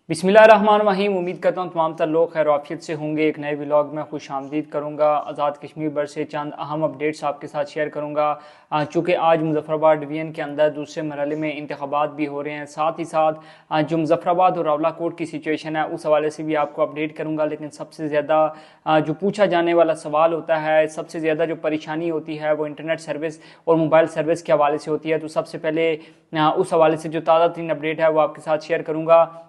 बिस्मिल्लाहिर्रहमानिर्रहीम। उम्मीद करता हूँ तमाम तर लोग खैर आफियत से होंगे। एक नए व्लॉग में खुश आमदीद करूँगा। आज़ाद कश्मीर भर से चंद अहम अपडेट्स आपके साथ शेयर करूँगा। चूँकि आज मुजफ्फराबाद डिवीज़न के अंदर दूसरे मरहले में इंतखाबात भी हो रहे हैं, साथ ही साथ जो मुजफ्फराबाद और रावलाकोट की सिचुएशन है उस हवाले से भी आपको अपडेट करूँगा। लेकिन सबसे ज़्यादा जो पूछा जाने वाला सवाल होता है, सबसे ज़्यादा जो परेशानी होती है वो इंटरनेट सर्विस और मोबाइल सर्विस के हवाले से होती है। तो सबसे पहले उस हवाले से जो ताज़ा तरीन अपडेट है वो आपके साथ शेयर करूँगा।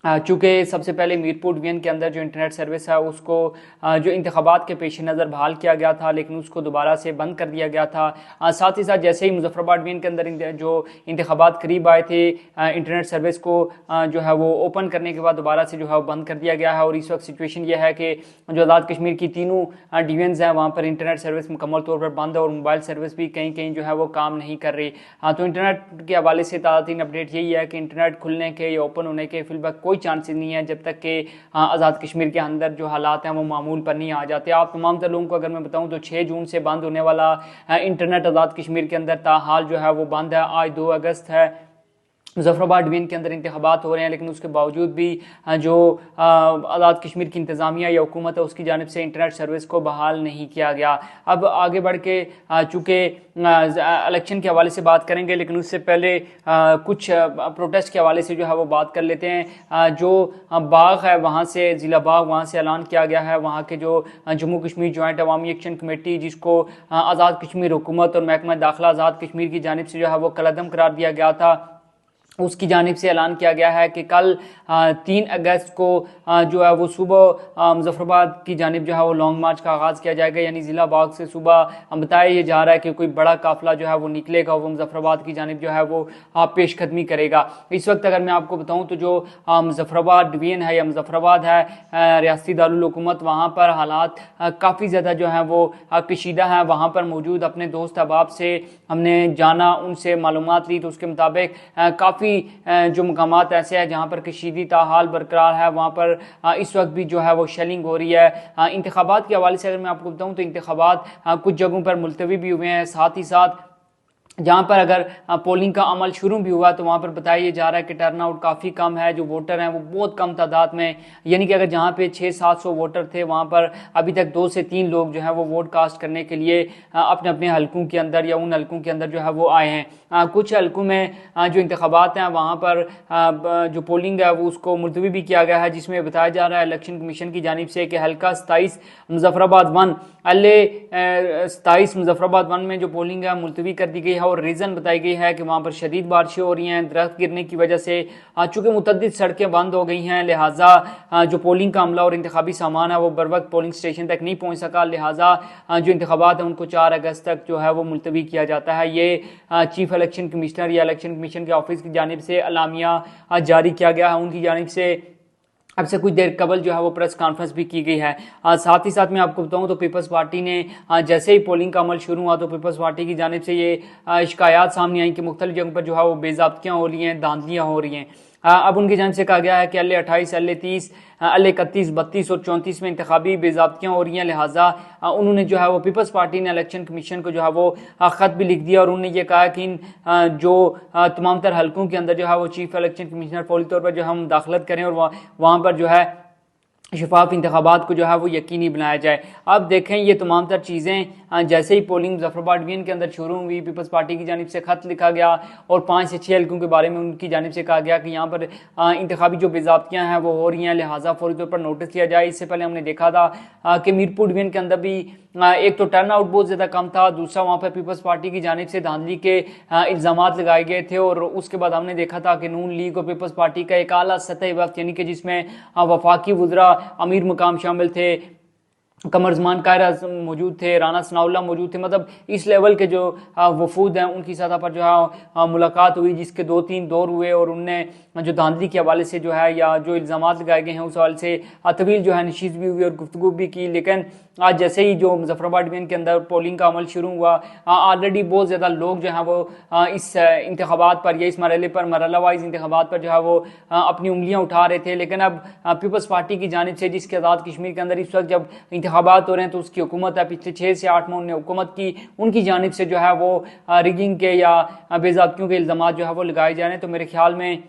चूँकि सबसे पहले मीरपुर डिवीज़न के अंदर जो इंटरनेट सर्विस है उसको जो इंतखाबात के पेश नज़र बहाल किया गया था, लेकिन उसको दोबारा से बंद कर दिया गया था। साथ ही साथ जैसे ही मुजफ्फराबाद डिवीज़न के अंदर जो इंतखाबात करीब आए थे, इंटरनेट सर्विस को जो है वो ओपन करने के बाद दोबारा से जो है वो बंद कर दिया गया है। और इस वक्त सिचुएशन यह है कि जो आज़ाद कश्मीर की तीनों डिवीज़न्स हैं वहाँ पर इंटरनेट सर्विस मुकम्मल तौर पर बंद है और मोबाइल सर्विस भी कहीं कहीं जो है वो काम नहीं कर रही। तो इंटरनेट के हवाले से ताज़ा तीन अपडेट यही है कि इंटरनेट खुलने के या ओपन होने के फिलहाल कोई चांसेस नहीं है जब तक कि आज़ाद कश्मीर के अंदर जो हालात हैं वो मामूल पर नहीं आ जाते। आप तमाम तर लोगों को अगर मैं बताऊं तो 6 जून से बंद होने वाला इंटरनेट आज़ाद कश्मीर के अंदर ताहाल जो है वो बंद है। आज 2 अगस्त है। मुजफ्फराबाद डिवीज़न के अंदर इंतखाबात हो रहे हैं, लेकिन उसके बावजूद भी जो आज़ाद कश्मीर की इंतज़ामिया या हुकूमत है उसकी जानिब से इंटरनेट सर्विस को बहाल नहीं किया गया। अब आगे बढ़ के चूँकि इलेक्शन के हवाले से बात करेंगे, लेकिन उससे पहले कुछ प्रोटेस्ट के हवाले से जो है वो बात कर लेते हैं। जो बाग है वहाँ से, ज़िला बाग, वहाँ से ऐलान किया गया है वहाँ के जो जम्मू कश्मीर जॉइंट अवामी एक्शन कमेटी, जिसको आज़ाद कश्मीर हुकूमत और महकमा दाखिला आज़ाद कश्मीर की जानिब से जो है वो कलअदम करार दिया गया था, उसकी जानिब से ऐलान किया गया है कि कल 3 अगस्त को जो है वो सुबह मुजफ्फराबाद की जानिब जो है वो लॉन्ग मार्च का आगाज़ किया जाएगा। यानी ज़िला बाग से सुबह बताया ये जा रहा है कि कोई बड़ा काफिला जो है वो निकलेगा, वो मुजफ्फराबाद की जानिब जो है वो पेशकदमी करेगा। इस वक्त अगर मैं आपको बताऊँ तो जो मुजफ्फराबाद डिवीज़न है या मुजफ्फराबाद है रियासती दारुल हुकूमत, वहाँ पर हालात काफ़ी ज़्यादा जो है वो कशीदा हैं। वहाँ पर मौजूद अपने दोस्त अहबाब से हमने जाना, उनसे मालूमात ली, तो उसके मुताबिक काफ़ी जो मकामात ऐसे हैं जहाँ पर कशीदी ताहाल बरकरार है, वहाँ पर इस वक्त भी जो है वो शेलिंग हो रही है। इंतखाबात के हवाले से अगर मैं आपको बताऊँ तो इंतखाबात कुछ जगहों पर मुलतवी भी हुए हैं। साथ ही साथ जहाँ पर अगर पोलिंग का अमल शुरू भी हुआ तो वहाँ पर बताया जा रहा है कि टर्नआउट काफ़ी कम है, जो वोटर हैं वो बहुत कम तादाद में, यानी कि अगर जहाँ पे 600-700 वोटर थे वहाँ पर अभी तक 2 से 3 लोग जो है वो वोट कास्ट करने के लिए अपने अपने हलकों के अंदर या उन हलकों के अंदर जो है वो आए हैं। कुछ हलकों में जो इंतखाबात हैं वहाँ पर जो पोलिंग है वो उसको मुलतवी भी किया गया है, जिसमें बताया जा रहा है इलेक्शन कमीशन की जानिब से कि हल्का 27 मुजफ्फराबाद 1 27 मुजफ्फराबाद 1 में जो पोलिंग है मुलतवी कर दी गई है। और रीज़न बताई गई है कि वहाँ पर शदीद बारिशें हो रही हैं दरख्त गिरने की वजह से। चूँकि मुतअद्दिद सड़कें बंद हो गई हैं, लिहाजा जो पोलिंग का अमला और इंतखाबी सामान है वो बर वक्त पोलिंग स्टेशन तक नहीं पहुँच सका। लिहाजा जो इंतखाबात हैं उनको 4 अगस्त तक जो है वो मुलतवी किया जाता है। ये चीफ इलेक्शन कमिश्नर या इलेक्शन कमीशन के ऑफिस की जानिब से अलामिया जारी किया गया है। उनकी जानिब से अब से कुछ देर कबल जो है वो प्रेस कॉन्फ्रेंस भी की गई है। साथ ही साथ मैं आपको बताऊं तो पीपल्स पार्टी ने जैसे ही पोलिंग का अमल शुरू हुआ तो पीपल्स पार्टी की जानिब से ये शिकायत सामने आई कि मुख्तलिफ जगहों पर जो है वो बेज़ाब्तियाँ हो रही हैं, धांधलियाँ हो रही हैं। अब उनकी जानिब से कहा गया है कि अल 28, अल 30, अल 31, 32 और 34 में इंतखाबी बेज़ाब्तियाँ हो रही हैं। लिहाजा उन्होंने जो है वो पीपल्स पार्टी ने इलेक्शन कमीशन को जो है वो ख़त भी लिख दिया और उन्होंने ये कहा कि इन जो तमाम तर हलकों के अंदर जो है वो चीफ इलेक्शन कमिश्नर फौरी तौर पर जो हम दाखिलत करें और वहाँ पर जो है शफाफ इंतखाबात को जो है वो यकीनी बनाया जाए। अब देखें ये तमाम तर चीज़ें जैसे ही पोलिंग मुजफ्फराबाद डिवीज़न के अंदर शुरू हुई, पीपल्स पार्टी की जानिब से ख़त लिखा गया और 5 से 6 हल्कों के बारे में उनकी जानिब से कहा गया कि यहाँ पर इंतखाबी जो बेज़ाब्तियाँ हैं वो हो रही हैं, लिहाजा फौरी तौर पर नोटिस लिया जाए। इससे पहले हमने देखा था कि मीरपुर डिवीज़न के अंदर भी एक तो टर्न आउट बहुत ज़्यादा कम था, दूसरा वहाँ पर पीपल्स पार्टी की जानिब से धांधली के इल्ज़ामात लगाए गए थे। और उसके बाद हमने देखा था कि नून लीग और पीपल्स पार्टी का एक आला सतही वक्त, यानी कि जिसमें वफाकी वज़रा अमीर मुकाम शामिल थे, कमरजमान कायरा मौजूद थे, राना सनाउल्लाह मौजूद थे, मतलब इस लेवल के जो वफूद हैं उनकी सतह पर जो है मुलाकात हुई, जिसके 2-3 दौर हुए और उनने जो धांधली के हवाले से जो है या जो इल्ज़ामात लगाए गए हैं उस हवाले से तवील जो है नशीस भी हुई और गुफ्तगू भी की। लेकिन आज जैसे ही जो मुजफ्फराबाद डिवीज़न के अंदर पोलिंग का अमल शुरू हुआ, ऑलरेडी बहुत ज़्यादा लोग जो हैं वो इस इंतखाबात पर या इस मरहले पर मरहला वाइज इंतखाबात पर जो है वो अपनी उंगलियां उठा रहे थे। लेकिन अब पीपल्स पार्टी की जानिब से, जिसके आज़ाद कश्मीर के अंदर इस वक्त जब इंतखाबात हो रहे हैं तो उसकी हुकूमत है, पिछले 6 से 8 माह उन्होंने हुकूमत की, उनकी जानिब से जो है वो रिगिंग के या बेज़ाब्तियों के इल्ज़ामात जो है वो लगाए जा रहे हैं। तो मेरे ख्याल में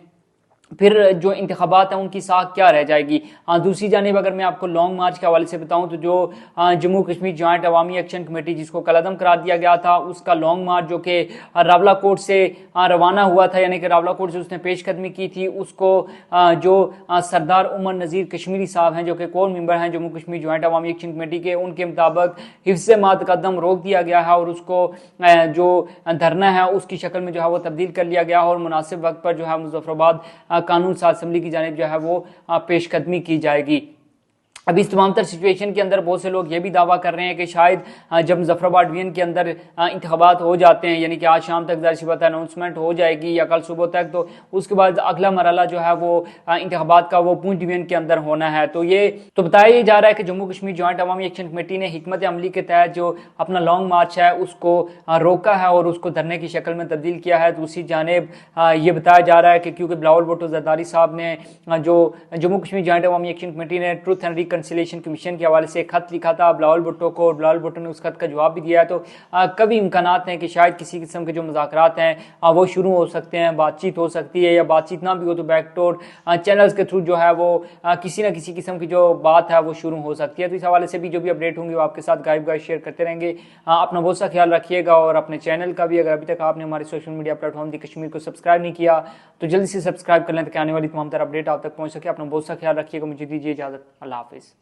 फिर जो इंतखाबात हैं उनकी साख क्या रह जाएगी। दूसरी जानिब अगर मैं आपको लॉन्ग मार्च के हवाले से बताऊं तो जो जम्मू कश्मीर जॉइंट अवामी एक्शन कमेटी जिसको कलअदम करार दिया गया था, उसका लॉन्ग मार्च जो कि रावलाकोट से रवाना हुआ था, यानी कि रावलाकोट से उसने पेशकदमी की थी, उसको जो सरदार उमर नज़ीर कश्मीरी साहब हैं जो कि कोर मेंबर हैं जम्मू कश्मीर जॉइंट अवामी एक्शन कमेटी के, उनके मुताबिक हिफ्ज़ मा तक़द्दम रोक दिया गया है और उसको जो धरना है उसकी शक्ल में जो है वो तब्दील कर लिया गया है और मुनासिब वक्त पर जो है मुजफ्फराबाद कानून साज असम्बली की जानिब जो है वो पेशकदमी की जाएगी। अब इस तमाम तर सिचुएशन के अंदर बहुत से लोग ये भी दावा कर रहे हैं कि शायद जब मुजफ्फराबाद डिवीजन के अंदर इंतखाबात हो जाते हैं, यानी कि आज शाम तक ज़ाहिर सी बात है अनाउंसमेंट हो जाएगी या कल सुबह तक, तो उसके बाद अगला मरहला जो है वो इंतखाबात का वो पूंछ डिवीजन के अंदर होना है। तो बताया जा रहा है कि जम्मू कश्मीर जॉइंट अवामी एक्शन कमेटी ने हिकमत अमली के तहत जो अपना लॉन्ग मार्च है उसको रोका है और उसको धरने की शक्ल में तब्दील किया है। दूसरी जानिब ये बताया जा रहा है कि क्योंकि बिलावल भुट्टो जरदारी साहब ने जो जम्मू कश्मीर जॉइंट अवामी एक्शन कमेटी ने ट्रूथ एंड रिकंसिलिएशन कमीशन के हवाले से एक खत लिखा था बिलावल भुट्टो को, और बिलावल भुट्टो ने उस खत का जवाब भी दिया है। तो कभी इम्कानात हैं कि शायद किसी किस्म के जो मुज़ाकरात हैं वो शुरू हो सकते हैं, बातचीत हो सकती है, या बातचीत ना भी हो तो बैकडोर चैनल्स के थ्रू जो है वो किसी ना किसी किस्म की जो बात है वो शुरू हो सकती है। तो इस हवाले से भी जो भी अपडेट होंगे वो आपके साथ गाइब शेयर करते रहेंगे। अपना बहुत सा ख्याल रखिएगा और अपने चैनल का भी, अगर अभी तक आपने हमारे सोशल मीडिया प्लेटफॉर्म दी कश्मीर को सब्सक्राइब नहीं किया तो जल्दी से सब्सक्राइब कर लें ताकि आने वाली तमाम तरह अपडेट आप तक पहुंच सके। अपना बहुत सा ख्याल रखिएगा। मुझे दीजिए इजाज़त। अल्लाह हाफिज़।